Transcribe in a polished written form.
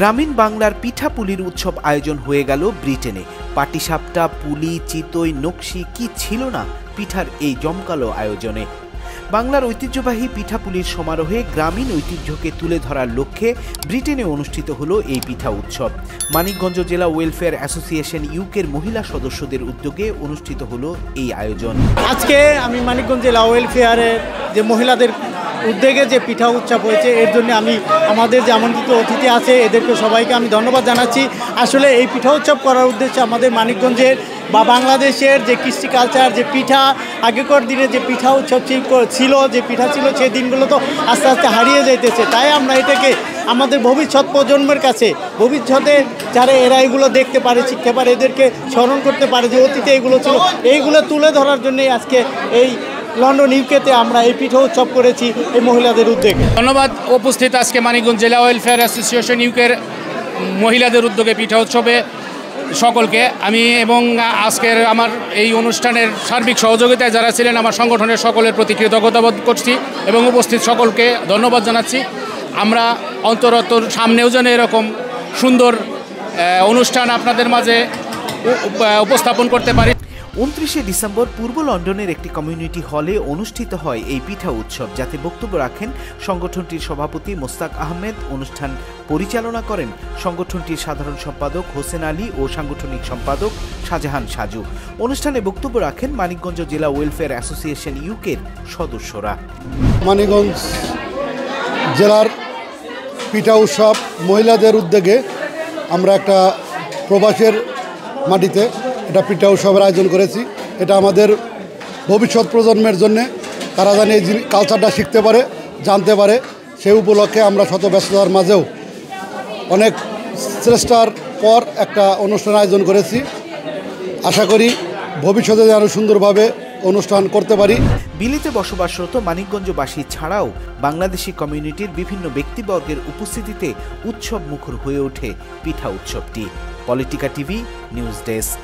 গ্রামীণ বাংলার পিঠাপুলির উৎসব আয়োজন হয়ে গেল ব্রিটেনে। পাটিসাপটা, পুলি, চিতই, নকশি কি ছিল না পিঠার এই জমকালো আয়োজনে। বাংলার ঐতিহ্যবাহী পিঠাপুলির সমারোহে গ্রামীণ ঐতিহ্যকে তুলে ধরার লক্ষ্যে ব্রিটেনে অনুষ্ঠিত হলো এই পিঠা উৎসব। মানিকগঞ্জ জেলা ওয়েলফেয়ার অ্যাসোসিয়েশন ইউকের মহিলা সদস্যদের উদ্যোগে অনুষ্ঠিত হলো এই আয়োজন। আজকে আমি মানিকগঞ্জ জেলা ওয়েলফেয়ারের যে মহিলাদের উদ্যোগে যে পিঠা উৎসব হয়েছে এর জন্য আমি আমাদের যে আমন্ত্রিত অতিথি আছে এদেরকে সবাইকে আমি ধন্যবাদ জানাচ্ছি। আসলে এই পিঠা উৎসব করার উদ্দেশ্যে আমাদের মানিকগঞ্জের বা বাংলাদেশের যে কৃষ্টি কালচার, যে পিঠা আগেকার দিনে যে পিঠা উৎসব ছিল, যে পিঠা ছিল সেই দিনগুলো তো আস্তে আস্তে হারিয়ে যাইতেছে। তাই আমরা এটাকে আমাদের ভবিষ্যৎ প্রজন্মের কাছে, ভবিষ্যতে যারা এরা এগুলো দেখতে পারে, শিখতে পারে, এদেরকে স্মরণ করতে পারে যে অতীতে এগুলো ছিল, এইগুলো তুলে ধরার জন্যই আজকে এই লন্ডন ইউকেতে আমরা এই পিঠা উৎসব করেছি এই মহিলাদের উদ্যোগে। ধন্যবাদ উপস্থিত আজকে মানিকগঞ্জ জেলা ওয়েলফেয়ার অ্যাসোসিয়েশন ইউকের মহিলাদের উদ্যোগে পিঠা উৎসবে সকলকে আমি এবং আজকের আমার এই অনুষ্ঠানের সার্বিক সহযোগিতায় যারা ছিলেন আমার সংগঠনের সকলের প্রতি কৃতজ্ঞতা বোধ করছি এবং উপস্থিত সকলকে ধন্যবাদ জানাচ্ছি। আমরা অন্তরতর সামনেও যেন এরকম সুন্দর অনুষ্ঠান আপনাদের মাঝে উপস্থাপন করতে পারি। 29শে ডিসেম্বর পূর্ব লন্ডনের একটি কমিউনিটি হলে অনুষ্ঠিত হয় এই পিঠা উৎসব, যাতে বক্তব্য রাখেন সংগঠনটির সভাপতি মোস্তাক আহমেদ। অনুষ্ঠান পরিচালনা করেন সংগঠনটির সাধারণ সম্পাদক হোসেন আলী ও সাংগঠনিক সম্পাদক শাহজাহান সাজু। অনুষ্ঠানে বক্তব্য রাখেন মানিকগঞ্জ জেলা ওয়েলফেয়ার অ্যাসোসিয়েশন ইউকের সদস্যরা। মানিকগঞ্জ জেলার পিঠা উৎসব মহিলাদের উদ্যোগে আমরা একটা প্রবাসের মাটিতে এটা পিঠা উৎসবের আয়োজন করেছি। এটা আমাদের ভবিষ্যৎ প্রজন্মের জন্যে, তারা জানি এই কালচারটা শিখতে পারে, জানতে পারে। সেই উপলক্ষে আমরা শত ব্যস্ততার মাঝেও অনেক চেষ্টার পর একটা অনুষ্ঠান আয়োজন করেছি। আশা করি ভবিষ্যতে আরও সুন্দরভাবে অনুষ্ঠান করতে পারি। বিলিতে বসবাসরত মানিকগঞ্জবাসী ছাড়াও বাংলাদেশি কমিউনিটির বিভিন্ন ব্যক্তিবর্গের উপস্থিতিতে উৎসব মুখর হয়ে ওঠে পিঠা উৎসবটি। Politika TV news desk.